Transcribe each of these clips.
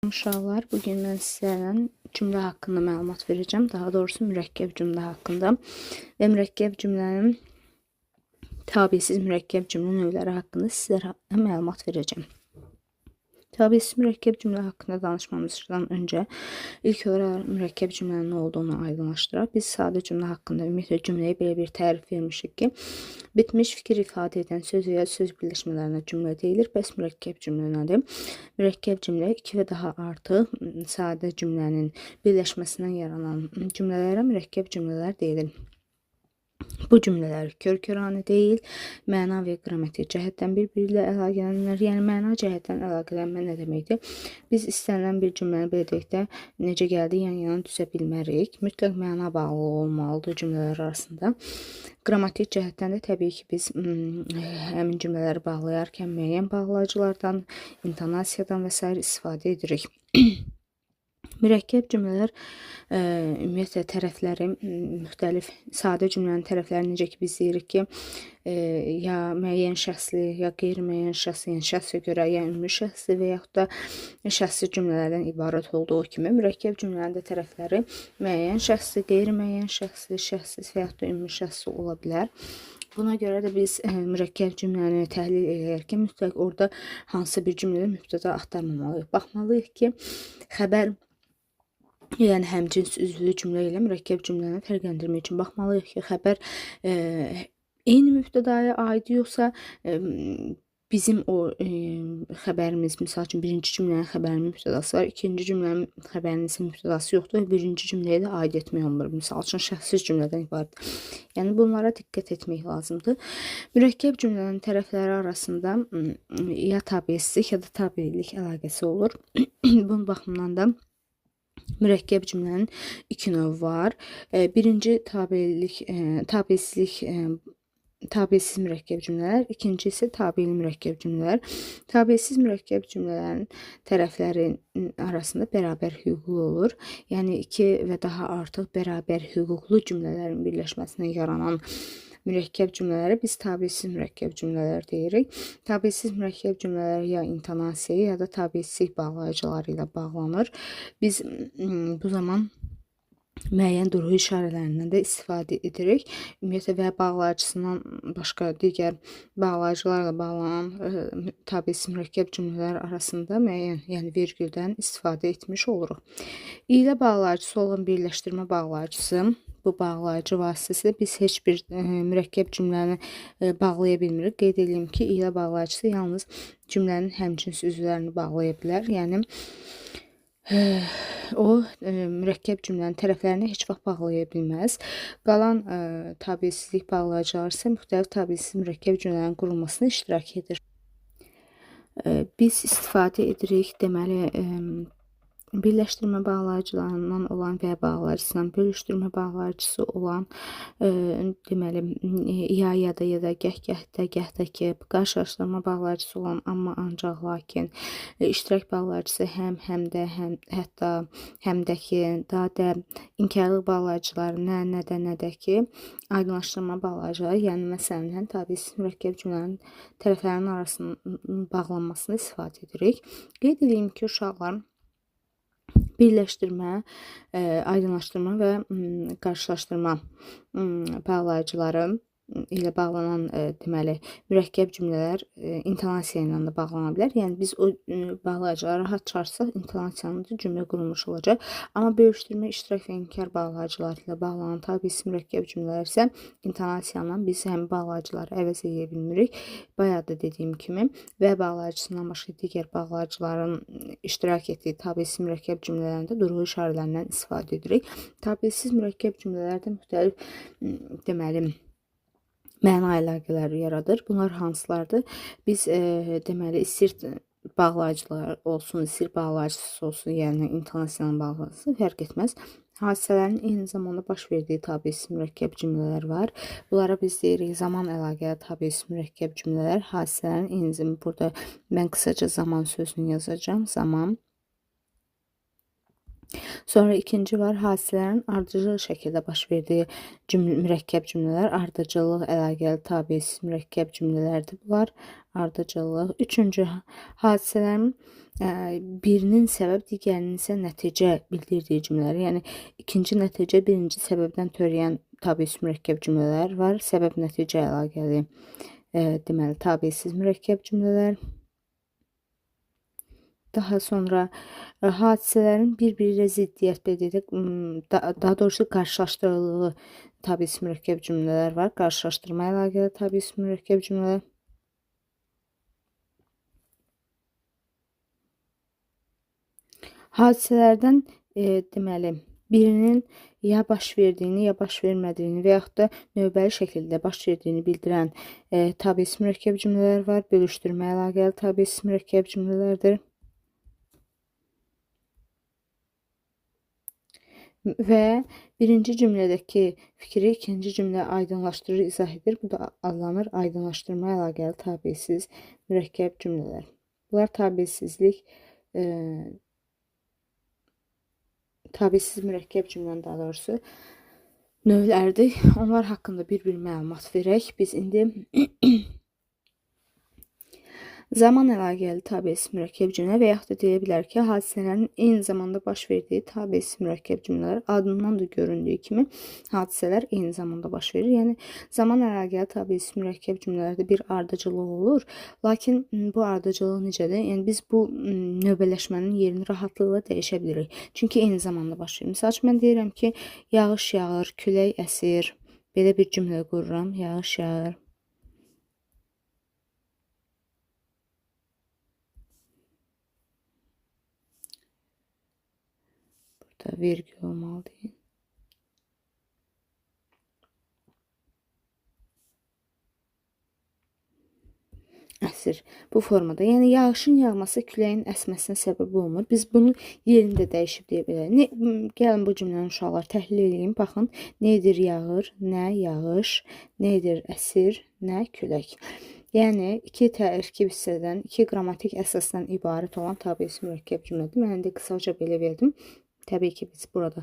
Uşaqlar, bugün mən sizlərlə cümlə haqqında məlumat verəcəm. Daha doğrusu mürəkkəb cümlə haqqında və mürəkkəb cümlənin tabesiz mürəkkəb cümlə növləri haqqında sizlərə məlumat verəcəm. Tabesiz mürəkkəb cümlə haqqında danışmamızdan öncə ilk olaraq mürəkkəb cümlənin nə olduğunu aydınlaşdıraq. Biz sadə cümlə haqqında ümumiyyətlə cümləyə belə bir tərif vermişik ki, bitmiş fikir ifadə edən söz və ya söz birləşmələrinə cümlə deyilir. Bəs mürəkkəb cümlə nədir? Mürəkkəb cümlə 2 və daha artıq sadə cümlənin birləşməsindən yaranan cümlələrə mürəkkəb cümlələr deyilir. Bu cümlələr kör-körane deyil, məna və qrammatik cəhətdən bir-biri ilə əlaqələnirlər. Yəni, məna cəhətdən əlaqələnmə nə deməkdir? Biz istənilən bir cümləni belə deyək də, necə gəldi, yan-yana düzə bilmərik. Mütləq məna bağlı olmalıdır cümlələr arasında. Qrammatik cəhətdən də təbii ki, biz həmin cümlələri bağlayarkən müəyyən bağlayıcılardan, intonasiyadan və s. istifadə edirik. Mürəkkəb cümlələr ümumiyyətlə tərəfləri müxtəlif sadə cümlənin tərəfləri necə ki biz deyirik ki, ya müəyyən şəxsli, ya qeyri-müəyyən şəxsli, yəni şəxsə görə, ya ümumi şəxsli və yaxud da şəxsi cümlələrdən ibarət olduğu kimi mürəkkəb cümlənin də tərəfləri müəyyən şəxsli, qeyri-müəyyən şəxsli, şəxsiz və yaxud da ümumi şəxsli ola bilər. Buna görə də biz mürəkkəb cümləni təhlil edərkən mütləq orada hansı bir cümlədə mübtəda axtarmamalıyıq. Baxmalıyıq ki, xəbər yəni həmcins üzvlü cümlə ilə mürəkkəb cümləni fərqləndirmək üçün baxmalıyıq ki, xəbər eyni mübtədaya aid yoxsa bizim o xəbərimiz, misal üçün birinci cümlənin xəbərinin mübtədası var, ikinci cümlənin xəbərinin isə mübtədası yoxdur və birinci cümləyə də aid etmək olmur. Misal üçün şəxsiz cümlədən ibarət. Yəni bunlara diqqət etmək lazımdır. Mürəkkəb cümlənin tərəfləri arasında ya tabesizlik ya da tabelilik əlaqəsi olur. Bunun baxımından da mürəkkəb cümlənin 2 növü var. Birinci tabesizlik tabesiz mürəkkəb cümlələr, ikinci isə tabeli mürəkkəb cümlələr. Tabesiz mürəkkəb cümlələrin tərəfləri arasında bərabər hüquqlu olur. Yəni 2 və daha artıq bərabər hüquqlu cümlələrin birləşməsindən yaranan mürəkkəb cümlələri biz tabesiz mürəkkəb cümlələr deyirik. Tabesiz mürəkkəb cümlələr ya intonasiya ya da tabesizlik bağlayıcıları ilə bağlanır. Biz bu zaman müəyyən durğu işarələrindən də istifadə edirik. Ümumiyyətlə və bağlayıcısından başqa digər bağlayıcılarla bağlanan tabesiz mürəkkəb cümlələr arasında müəyyən, yəni vergüldən istifadə etmiş oluruq. İlə bağlayıcısı olan birləşdirmə bağlayıcısı, bu bağlayıcı vasitəsilə biz heç bir mürəkkəb cümləni bağlaya bilmirik. Qeyd edeyim ki, ilə bağlayıcısı yalnız cümlənin həmcins üzvlərini bağlaya bilər. Yəni o mürəkkəb cümlənin tərəflərini heç vaxt bağlaya bilməz. Qalan tabesizlik bağlayıcıları isə müxtəlif tabesiz mürəkkəb cümlələrin qurulmasına iştirak edir. Biz istifadə edirik, deməli, birləşdirmə bağlayıcılarından olan və bağlayıcısından bölüşdürmə bağlayıcısı olan deməli ya da gəh-də ki, qarşılaşdırma bağlayıcısı olan amma, ancaq, lakin, iştirak bağlayıcısı həm də, hətta, həmdəki, dadə, inkarlıq bağlayıcıları nədə ki, aydınlaşdırma bağlayıcıları, yəni məsələn, tabesiz mürəkkəb cümlənin tərəflərinin arasının bağlanmasını istifadə edirik. Qeyd edeyim ki, uşaqlar birləşdirmə, aydınlaşdırma və qarşılaşdırma bağlayıcıları ilə bağlanan deməli mürəkkəb cümlələr intonasiya ilə də bağlana bilər. Yəni biz o bağlayıcıları rahat çağırsaq intonasiyanın da cümlə qurulmuş olacaq. Amma bölüşdürmə, iştirak və inkar bağlayıcıları ilə bağlanan tabesiz mürəkkəb cümlələr isə intonasiyanla biz həmin bağlayıcıları əvəz edə bilmirik. Bayaq da dediyim kimi və bağlayıcısından başqa digər bağlayıcıların iştirak etdiyi tabesiz mürəkkəb cümlələrində durğu işarələrindən istifadə edirik. Tabesiz mürəkkəb cümlələrdə müxtəlif deməli məna əlaqələri yaradır. Bunlar hansılardır? Biz deməli istir bağlayıcılar olsun, istir bağlayıcısı olsun, yəni intonasiyanın bağlayıcısı fərq etməz. Hadisələrin eyni zamanda baş verdiyi tabesiz mürəkkəb cümlələr var. Bunlara biz deyirik zaman əlaqəli tabesiz mürəkkəb cümlələr. Hadisələrin eyni zamanda burada mən qısaca zaman sözünü yazacağım. Zaman Sonra ikinci var, hadisələrin ardıcıl şəkildə baş verdiyi mürəkkəb cümlələr. Ardıcıllıq əlaqəli tabesiz mürəkkəb cümlələrdir bunlar. Ardıcıllıq. Üçüncü, hadisələrin birinin səbəb, digərinin isə nəticə bildirdiyi cümlələr. Yəni ikinci nəticə birinci səbəbdən törəyən tabesiz mürəkkəb cümlələr var. Səbəb nəticə əlaqəli deməli tabesiz mürəkkəb cümlələr. Daha sonra hadisələrin bir-biri ilə ziddiyyət belirtdik. Daha doğrusu qarşılaşdırıldığı tabesiz mürəkkəb cümlələr var. Qarşılaşdırma əlaqəli tabesiz mürəkkəb cümlələr. Hadisələrdən deməli birinin ya baş verdiyini, ya baş vermədiyini və yaxud da növbəli şəkildə baş verdiyini bildirən tabesiz mürəkkəb cümlələr var. Bölüşdürmə əlaqəli tabesiz mürəkkəb cümlələrdir. Və birinci cümlədəki fikri ikinci cümlə aydınlaşdırır, izah edir. Bu da adlanır aydınlaşdırma əlaqəli tabesiz mürəkkəb cümlələr. Bunlar tabesizlik, tabesiz mürəkkəb cümlənin daha doğrusu növləridir. Onlar haqqında bir məlumat verək. Biz indi zaman əlaqəli tabesiz mürəkkəb cümlə və yaxud da deyə bilər ki, hadisələrin eyni zamanda baş verdiyi tabesiz mürəkkəb cümlələr. Adından da göründüyü kimi hadisələr eyni zamanda baş verir. Yəni zaman əlaqəli tabesiz mürəkkəb cümlələrdə bir ardıcıllıq olur. Lakin bu ardıcıllıq necədir? Yəni biz bu növbələşmənin yerini rahatlıqla dəyişə bilirik. Çünki eyni zamanda baş verir. Məsəl üçün mən deyirəm ki, yağış yağır, külək əsir. Belə bir cümlə qururam. Yağış yağır. Vergi olmalıdır. Əsir bu formada. Yəni yağışın yağması küləyin əsməsinə səbəb olmur. Biz bunu yerində dəyişib deyə bilərik. Gəlin bu cümləni uşaqlar təhlil edin. Baxın, nə edir yağır, nə yağış, nə edir əsir, nə külək. Yəni iki tərkib hissədən, iki qrammatik əsasdan ibarət olan tabesiz mürəkkəb cümlədir. Mən indi qısaca belə verdim. Təbii ki, biz burada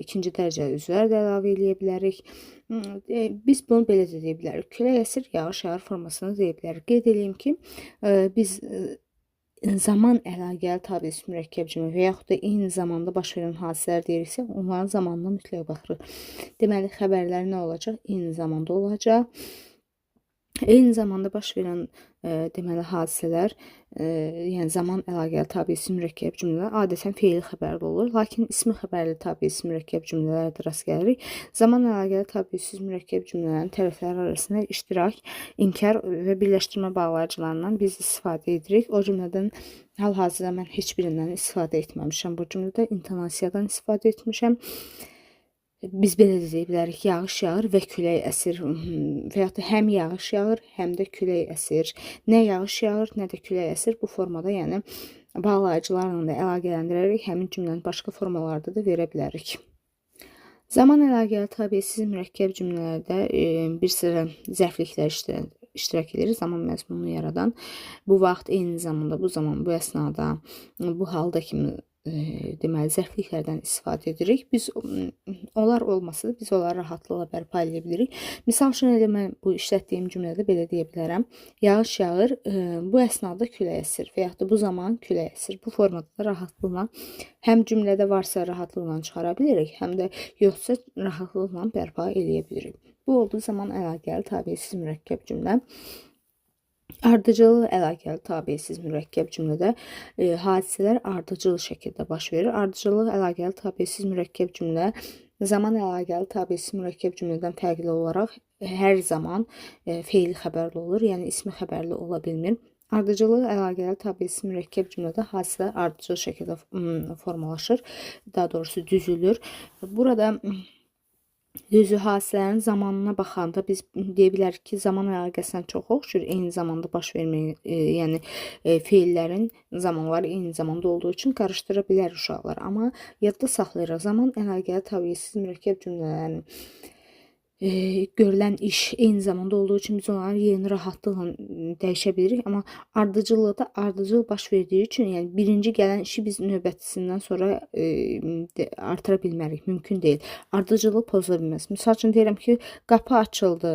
ikinci dərəcəli üzvlər də əlavə edə bilərik. Biz bunu belə də deyə bilərik. Külək əsir, yağış yağır formasını deyə bilərik. Qeyd edeyim ki, biz zaman əlaqəli tabesiz mürəkkəb cümlə və yaxud da eyni zamanda baş verən hadisələr deyiriksə, onların zamanına mütləq baxırıq. Deməli, xəbərlər nə olacaq? Eyni zamanda olacaq. Eyni zamanda baş verən deməli hadisələr, yəni zaman əlaqəli tabesiz mürəkkəb cümlələr adətən fe'li xəbərli olur, lakin ismi xəbərli tabesiz mürəkkəb cümlələrə də rast gəlirik. Zaman əlaqəli tabesiz mürəkkəb cümlələrin tərəfləri arasında iştirak, inkar və birləşdirmə bağlayıcılarından biz istifadə edirik. O cümlədən hal-hazırda mən heç birindən istifadə etməmişəm. Bu cümlədə intonasiyadan istifadə etmişəm. Biz belə də deyə bilərik, yağış yağır və külək əsir və yaxud da həm yağış yağır, həm də külək əsir. Nə yağış yağır, nə də külək əsir. Bu formada, yəni bağlayıcılarla da əlaqələndirərək həmin cümləni başqa formalarda da verə bilərik. Zaman əlaqəli tabesiz mürəkkəb cümlələrdə bir sıra zərfliklər iştirak edir. Zaman məzmununu yaradan, bu vaxt, eyni zamanda, bu zaman, bu əsnada, bu halda kimi deməli zərfliklərdən istifadə edirik. Biz onlar olmasa biz onları rahatlıqla bərpa edə bilirik. Misal üçün elə mən bu işlətdiyim cümlədə belə deyə bilərəm. Yağış yağır, bu əsnada külək əsir və yaxud da bu zaman külək əsir. Bu formada da rahatlıqla həm cümlədə varsa rahatlıqla çıxara bilirik, həm də yoxsa rahatlıqla bərpa edə bilirik. Bu oldu zaman əlaqəli tabesiz mürəkkəb cümlə. Ardıcıl əlaqəli tabesiz mürəkkəb cümlədə hadisələr ardıcıl şəkildə baş verir. Ardıcıllıq əlaqəli tabesiz mürəkkəb cümlə zaman əlaqəli tabesiz mürəkkəb cümlədən fərqli olaraq hər zaman fe'li xəbərli olur, yəni ismi xəbərli ola bilmir. Ardıcıllıq əlaqəli tabesiz mürəkkəb cümlədə hadisələr ardıcıl şəkildə formalaşır, daha doğrusu düzülür. Burada düzü hadisələrin zamanına baxanda biz deyə bilərik ki, zaman əlaqəsindən çox oxşur. Eyni zamanda baş verməyə, yəni feillərin zamanları eyni zamanda olduğu üçün qarışdıra bilər uşaqlar. Amma yadda saxlayırıq, zaman əlaqəli tabesiz mürəkkəb cümlələrin görülən iş eyni zamanda olduğu üçün biz onların yerini rahatlıqla dəyişə bilirik. Amma ardıcıllıqda ardıcıl baş verdiyi üçün, yəni birinci gələn işi biz növbətisindən sonra artıra bilmərik, mümkün deyil. Ardıcıllıq pozula bilməz. Misal üçün deyirəm ki, qapı açıldı.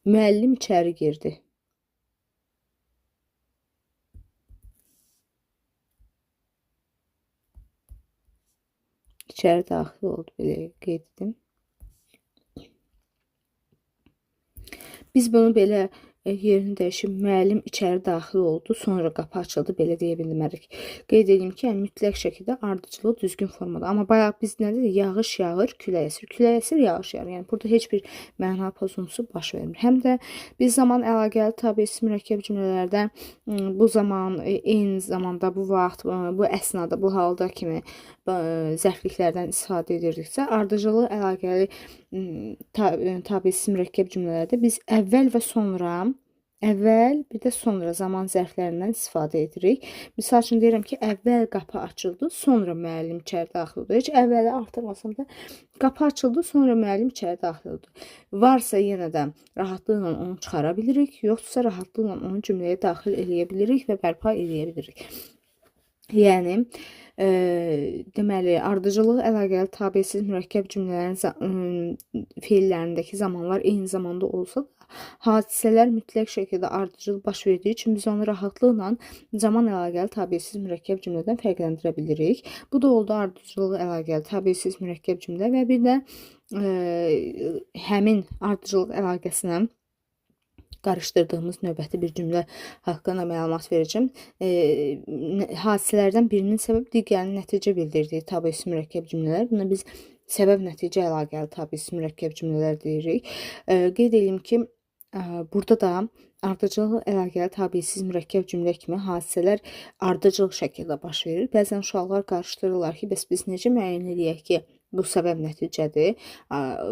Müəllim içəri girdi. İçəri daxil oldu, belə qeyd edim. Biz bunu belə yerini dəyişib müəllim içəri daxil oldu, sonra qapı açıldı, belə deyə bilmərik. Qeyd edim ki, yəni mütləq şəkildə ardıcılı düzgün formada. Amma bayaq biz nə dedik? Yağış yağır, külək əsir. Külək əsir, yağış yağır. Yəni burada heç bir məna pozuntusu baş vermir. Həm də biz zaman əlaqəli tabesiz mürəkkəb cümlələrdə bu zaman, eyni zamanda, bu vaxt, bu əsnada, bu halda kimi zərfliklərdən istifadə edirdiksə, ardıcılı əlaqəli tabesiz mürəkkəb cümlələrdə biz əvvəl və sonra, əvvəl bir də sonra zaman zərflərindən istifadə edirik. Misal üçün deyirəm ki, əvvəl qapı açıldı, sonra müəllim içəri daxil oldu. Heç əvvəli artırmasam da qapı açıldı, sonra müəllim içəri daxil oldu. Varsa yenə də rahatlıqla onu çıxara bilirik, yoxsa rahatlıqla onu cümləyə daxil eləyə bilirik və bərpa eləyə bilirik. Yəni deməli, ardıcıllıq əlaqəli tabesiz mürəkkəb cümlələrin feillərindəki zamanlar eyni zamanda olsa da, hadisələr mütləq şəkildə ardıcıl baş verdiyi üçün biz onu rahatlıqla zaman əlaqəli tabesiz mürəkkəb cümlədən fərqləndirə bilirik. Bu da oldu ardıcıllıq əlaqəli tabesiz mürəkkəb cümlə və bir də həmin ardıcıllıq əlaqəsinə qarışdırdığımız növbəti bir cümlə haqqında məlumat verəcəm. Hadisələrdən birinin səbəb, digərinin nəticə bildirdiyi tabesiz mürəkkəb cümlələr. Buna biz səbəb-nəticə əlaqəli tabesiz mürəkkəb cümlələr deyirik. Qeyd edeyim ki, burada da ardıcıl əlaqəli tabesiz mürəkkəb cümlə kimi hadisələr ardıcıl şəkildə baş verir. Bəzən uşaqlar qarışdırırlar ki, bəs biz necə müəyyən edək ki, bu səbəb nəticədir,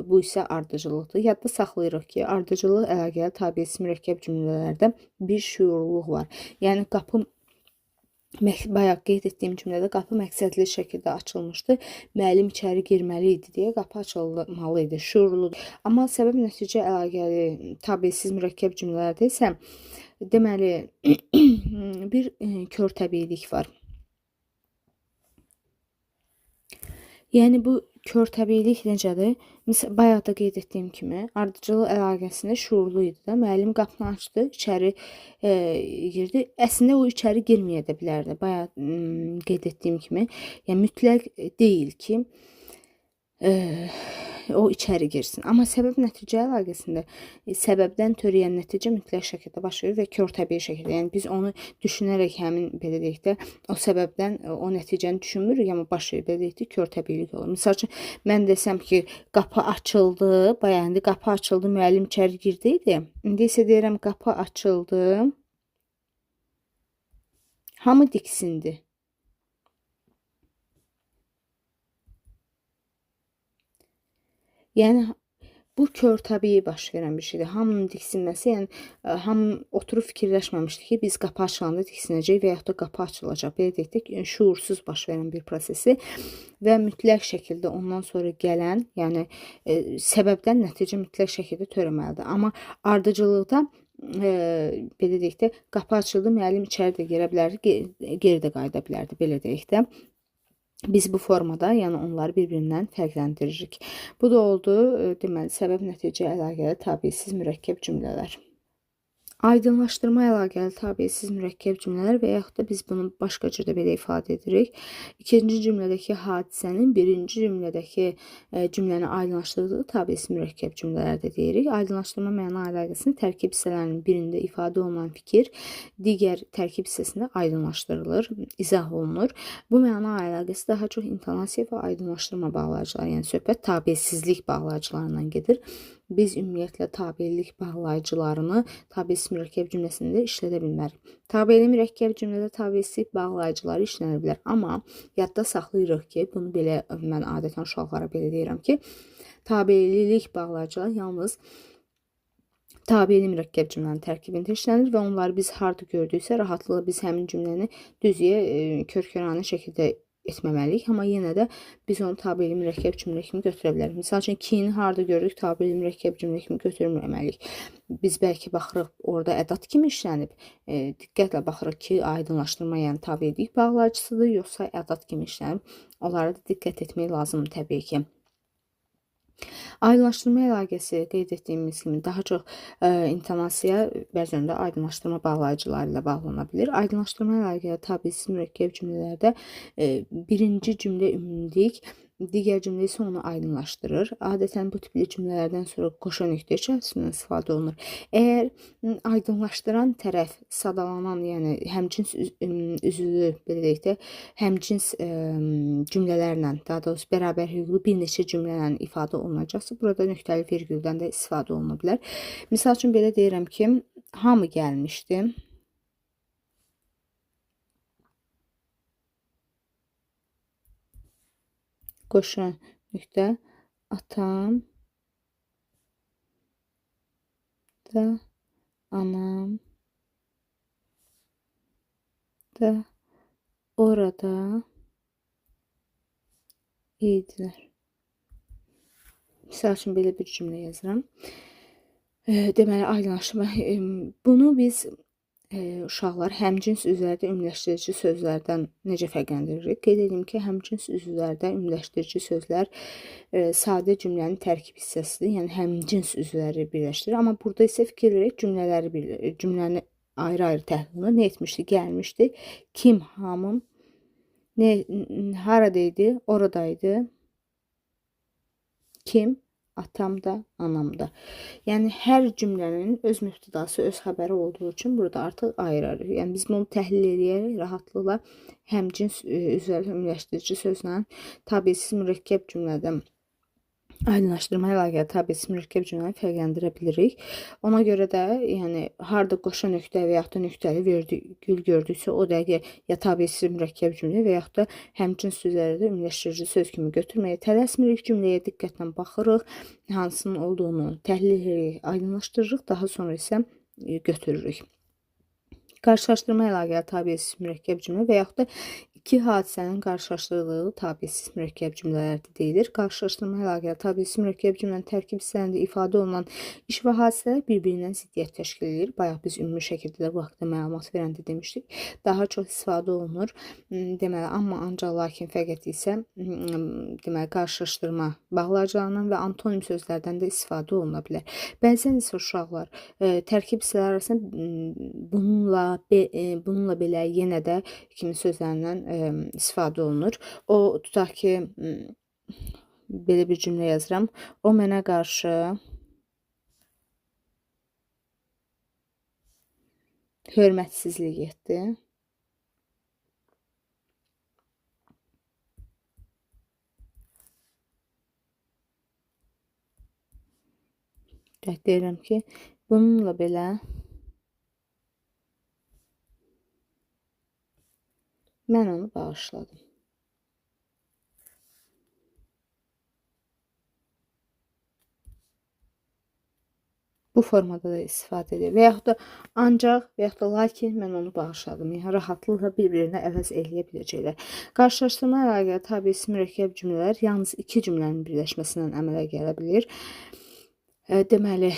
bu isə ardıcıllıqdır. Yadda saxlayırıq ki, ardıcıllıq əlaqəli tabesiz mürəkkəb cümlələrdə bir şüurluluq var. Yəni qapı, bayaq qeyd etdiyim cümlədə qapı məqsədli şəkildə açılmışdı. Müəllim içəri girməli idi deyə qapı açılmalı idi. Şüurludur. Amma səbəb nəticə əlaqəli tabesiz mürəkkəb cümlələrdə isə deməli bir körtəbiylik var. Yəni bu körtəbiylik necədir? Bayaq da qeyd etdiyim kimi, ardıcıllıq əlaqəsində şuurlu idi da. Müəllim qapını açdı, içəri girdi. Əslində o içəri girməyə də bilərdi. Bayaq qeyd etdiyim kimi, yəni mütləq deyil ki, o içəri girsin. Amma səbəb-nəticə əlaqəsində səbəbdən törəyən nəticə mütləq şəkildə baş verir və körtəbii şəkildə. Yəni biz onu düşünərək həmin belə deyək də o səbəbdən o nəticəni düşünmürük, amma baş verir. Belə deyək də körtəbiilik olur. Məsəl üçün mən desəm ki, qapı açıldı, bayaq indi qapı açıldı, müəllim içəri girdi idi. İndi isə deyirəm qapı açıldı. Hamı diksindi. Yəni bu körtəbii baş verən bir şeydir. Hamının diksinməsi, yəni hamı oturub fikirləşməmişdi ki, biz qapı açılanda diksinəcək və yaxud da qapı açılacaq. Belə deyək də şuursuz baş verən bir prosesi və mütləq şəkildə ondan sonra gələn, yəni səbəbdən nəticə mütləq şəkildə törəməlidir. Amma ardıcıllıqda belə deyək də qapı açıldı, müəllim içəri də girə bilərdi, geri də qayıda bilərdi, belə deyək də. Biz bu formada, yəni onları bir-birindən fərqləndiririk. Bu da oldu, deməli, səbəb-nəticə əlaqəli tabesiz mürəkkəb cümlələr. Aydınlaşdırma əlaqəli tabesiz mürəkkəb cümlələr və yaxud da biz bunu başqa cür də belə ifadə edirik. İkinci cümlədəki hadisənin birinci cümlədəki cümləni aydınlaşdırdığı tabesiz mürəkkəb cümlələrdə deyirik. Aydınlaşdırma məna əlaqəsini tərkib hissələrinin birində ifadə olunan fikir digər tərkib hissəsində aydınlaşdırılır, izah olunur. Bu məna əlaqəsi daha çox intonasiya və aydınlaşdırma bağlayıcıları, yəni söhbət tabesizlik bağlayıcılarından gedir. Biz ümumiyyətlə tabelik bağlayıcılarını tabesiz mürəkkəb cümləsində işlədə bilmərik. Tabeli mürəkkəb cümlədə tabesizlik bağlayıcıları işlənə bilər. Amma yadda saxlayırıq ki, bunu belə mən adətən uşaqlara belə deyirəm ki, tabelilik bağlayıcılar yalnız tabeli mürəkkəb cümlənin tərkibində işlənir və onları biz harda gördüksə rahatlıqla biz həmin cümləni düzüyə, kör-körənə şəkildə etməməliyik, amma yenə də biz onu tabeli mürəkkəb cümlə kimi götürə bilərik. Məsəl üçün ki-ni harda görürük, tabeli mürəkkəb cümlə kimi götürməməliyik. Biz bəlkə baxırıq, orada ədat kimi işlənib. Diqqətlə baxırıq ki, aydınlaşdırma, yəni tabelilik bağlayıcısıdır, yoxsa ədat kimi işlənib. Onlara da diqqət etmək lazımdır təbii ki. Aydınlaşdırma əlaqəsi qeyd etdiyimiz kimi daha çox intonasiya bəzən də aydınlaşdırma bağlayıcıları ilə bağlana bilir. Aydınlaşdırma əlaqəyə tabelsiz mürəkkəb cümlələrdə birinci cümlə ümumilik, digər cümlə isə onu aydınlaşdırır. Adətən bu tipli cümlələrdən sonra qoşa nöqtə içərisindən istifadə olunur. Əgər aydınlaşdıran tərəf sadalanan, yəni həmcins üzvlü, belə deyək də, həmcins cümlələrlə, daha doğrusu bərabər hüquqlu bir neçə cümlələ ifadə olunacaqsa, burada nöqtəli vergüldən də istifadə oluna bilər. Misal üçün belə deyirəm ki, hamı gəlmişdi. Qoşa nöqtə, atam da, anam da orada idilər. Misal üçün belə bir cümlə yazıram. Deməli, aydınlaşdırma. Bunu biz uşaqlar həmcins üzvlərdə ümumiləşdirici sözlərdən necə fərqləndiririk? Qeyd edim ki, həmcins üzvlərdə ümumiləşdirici sözlər sadə cümlənin tərkib hissəsidir. Yəni həmcins üzvləri birləşdirir. Amma burada isə fikir verək, cümləni ayrı-ayrı təhlilini nə etmişdi? Gəlmişdi. Kim, hamım, haradaydı? Oradaydı. Kim? Atam da, anam da. Yəni hər cümlənin öz mübtədası, öz xəbəri olduğu üçün burada artıq ayırırıq. Yəni biz bunu təhlil edərək rahatlıqla həmcins üzvləri ümumiləşdirici sözlə tabelsiz mürəkkəb cümlədən aydınlaşdırma əlaqəyə tabelsiz mürəkkəb cümləni fərqləndirə bilirik. Ona görə də, yəni harda qoşa nöqtə və yaxud da nöqtəli vergül gördüksə, o dəqiqə ya tabelsiz mürəkkəb cümlə və yaxud da həmcins sözləri də ümumiləşdirici söz kimi götürməyə tələsmirik. Cümləyə diqqətlə baxırıq, hansının olduğunu təhlil edirik, aydınlaşdırırıq, daha sonra isə götürürük. Qarşılaşdırma əlaqəyə tabelsiz mürəkkəb cümlə və yaxud da iki hadisənin qarşılaşdırıldığı tabelsiz mürəkkəb cümlələrdə deyilir. Qarşılaşdırma əlaqəyə tabelsiz mürəkkəb cümlənin tərkib hissələrində ifadə olunan iş və hadisələr bir-birindən ziddiyyət təşkil edir. Bayaq biz ümumi şəkildə bu haqqda məlumat verəndə demişdik. Daha çox istifadə olunur. Deməli, amma, ancaq, lakin, fəqət isə deməli, qarşılaşdırma bağlayıcılarından və antonim sözlərdən də istifadə oluna bilər. Bəzən isə uşaqlar tərkib hissələri arasında bununla belə yenə də kimi sözlərindən istifadə olunur. O, tutaq ki, belə bir cümlə yazıram. O mənə qarşı hörmətsizlik etdi. Deyirəm ki, bununla belə mən onu bağışladım. Bu formada da istifadə edir. Və yaxud da ancaq və yaxud da lakin mən onu bağışladım. Yəni rahatlıqla bir-birinə əvəz eləyə biləcəklər. Qarşılaşdırma əlaqəyə tabelsiz mürəkkəb cümlələr yalnız iki cümlənin birləşməsindən əmələ gələ bilir. Deməli,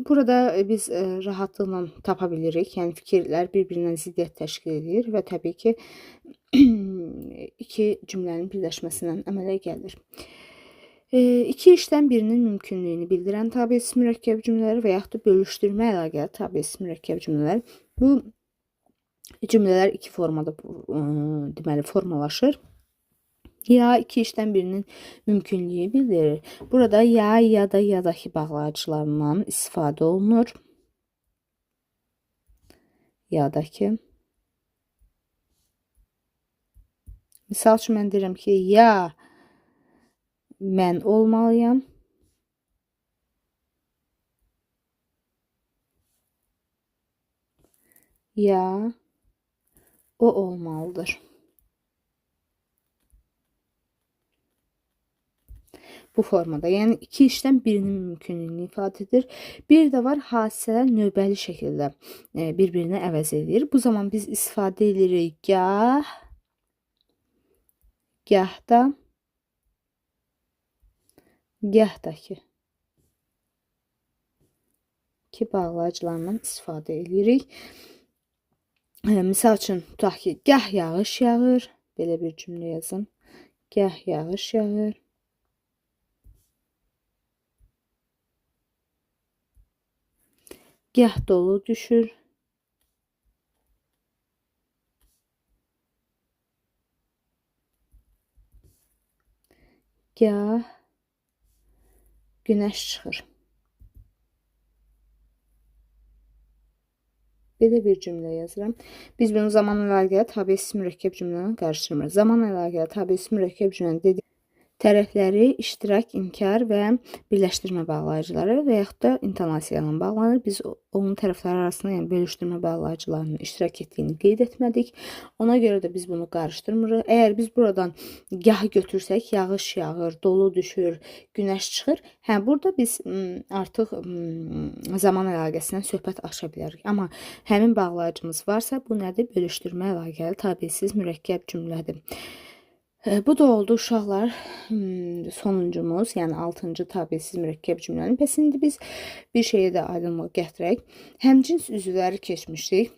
burada biz rahatlıqla tapa bilirik. Yəni fikirlər bir-birindən ziddiyyət təşkil edir və təbii ki, iki cümlənin birləşməsindən əmələ gəlir. İki işdən birinin mümkünlüyünü bildirən tabelsiz mürəkkəb cümlələri və yaxud da bölüşdürmə əlaqəli tabelsiz mürəkkəb cümlələr. Bu cümlələr iki formada deməli formalaşır. Ya iki işdən birinin mümkünlüyü bildirir. Burada ya da yadakı bağlayıcılarından istifadə olunur. Yadakı. Misal üçün mən deyirəm ki, ya mən olmalıyam. Ya o olmalıdır. Bu formada, yəni iki işdən birinin mümkünlüyünü ifadə edir. Bir də var, hadisələr növbəli şəkildə bir-birini əvəz edir. Bu zaman biz istifadə edirik gah gah da, gah da ki bağlayıcılarından istifadə edirik. Misal üçün, tutaq ki, gah yağış yağır. Belə bir cümlə yazın. Gah yağış yağır. Gah dolu düşür. Gah günəş çıxır. Belə bir cümlə yazıram. Biz bunu zaman əlaqəli tabesiz mürəkkəb cümlələ qarışdırmırıq. Zaman əlaqəli tabesiz mürəkkəb cümlənin dediyi tərəfləri iştirak, inkar və birləşdirmə bağlayıcıları və yaxud da intonasiya ilə bağlanır. Biz onun tərəfləri arasında, yəni bölüşdürmə bağlayıcılarının iştirak etdiyini qeyd etmədik. Ona görə də biz bunu qarışdırmırıq. Əgər biz buradan gahı götürsək, yağış yağır, dolu düşür, günəş çıxır. Burada biz artıq zaman əlaqəsindən söhbət aça bilərik. Amma həmin bağlayıcımız varsa, bu nədir? Bölüşdürmə əlaqəli tabesiz mürəkkəb cümlədir. Bu da oldu uşaqlar sonuncumuz, yəni 6-cı tabesiz mürəkkəb cümlənin. Bəs indi biz bir şeyə də aydınlıq gətirək. Həmcins üzvləri keçmişdik.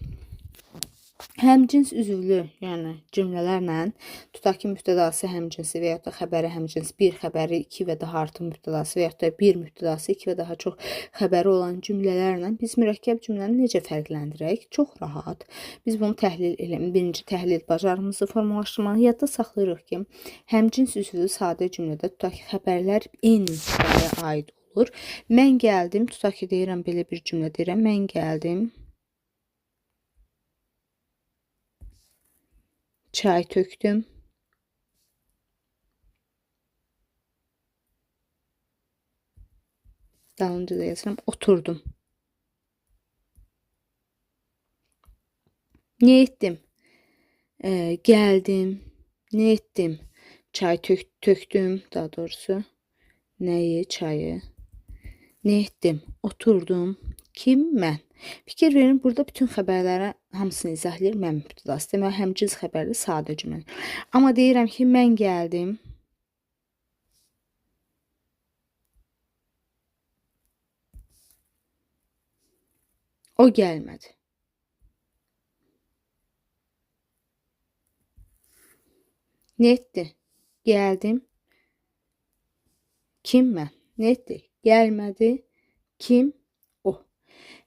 Həmcins üzvlü, yəni cümlələrlə, tutaq ki, mübtədası həmcinsi və yaxud da xəbəri həmcins, bir xəbəri 2 və daha artıq mübtədası və yaxud da bir mübtədası 2 və daha çox xəbəri olan cümlələrlə biz mürəkkəb cümləni necə fərqləndirək? Çox rahat. Biz bunu təhlil eləmək, birinci təhlil bacarığımızı formalaşdırmalı yadda saxlayırıq ki, həmcins üzvlü sadə cümlədə tutaq ki, xəbərlər eyni mübtədaya aid olur. Mən gəldim, tutaq ki, deyirəm, belə bir cümlə deyirəm, mən gəldim. Çay töktüm. Dalınca da yazıram. Oturdum. Ne ettim? Geldim. Ne ettim? Çay töktüm. Daha doğrusu. Neyi? Çayı. Ne ettim? Oturdum. Kim? Mən. Fikir verin, burada bütün xəbərlərə hamısını izahlayır mən mübtədası. Demək, həmcins xəbərli sadə cümlə. Amma deyirəm ki, mən gəldim. O gəlmədi. Ne etdi? Gəldim. Kim? Mən. Ne etdi? Gəlmədi. Kim?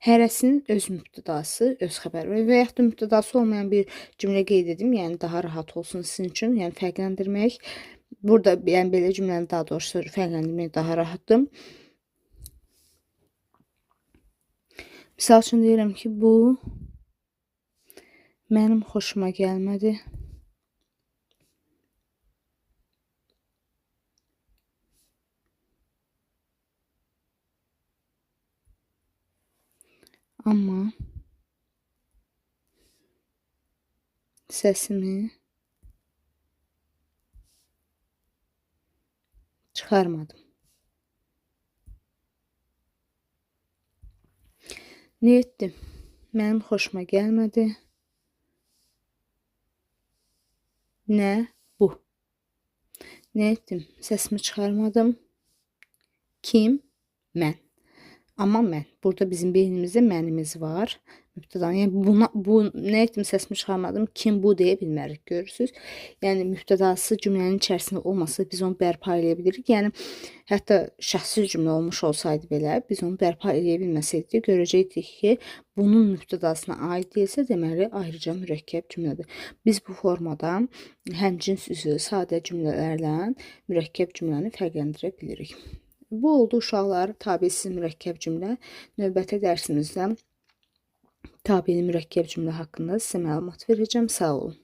Hərəsinin öz mübtədası, öz xəbəri və yaxud da mübtədası olmayan bir cümlə qeyd edim, yəni daha rahat olsun sizin üçün, yəni fərqləndirmək. Burada yəni belə cümləni daha doğrusu fərqləndirmək daha rahatdır. Misal üçün deyirəm ki, bu mənim xoşuma gəlmədi. Amma səsimi çıxarmadım. Ne etdim? Mənim xoşuma gəlmədi. Nə? Bu. Ne etdim? Səsimi çıxarmadım. Kim? Mən. Amma mən. Burada bizim beynimizdə mənimiz var. Mübtədanı, yəni bu nə etdim səsimi çıxarmadım, kim bu deyə bilmərik, görürsünüz. Yəni mübtədası cümlənin içərisində olmasa biz onu bərpa edə bilirik. Yəni hətta şəxsi cümlə olmuş olsaydı belə biz onu bərpa edə bilməsəydik, görəcəkdik ki, bunun mübtədasına aid deyilsə, deməli ayrıca mürəkkəb cümlədir. Biz bu formada həmcins üzvü sadə cümlələrlə mürəkkəb cümləni fərqləndirə bilirik. Bu oldu uşaqlar tabesiz mürəkkəb cümlə. Növbəti dərsimizdə tabeli mürəkkəb cümlə haqqında sizə məlumat verəcəm. Sağ olun.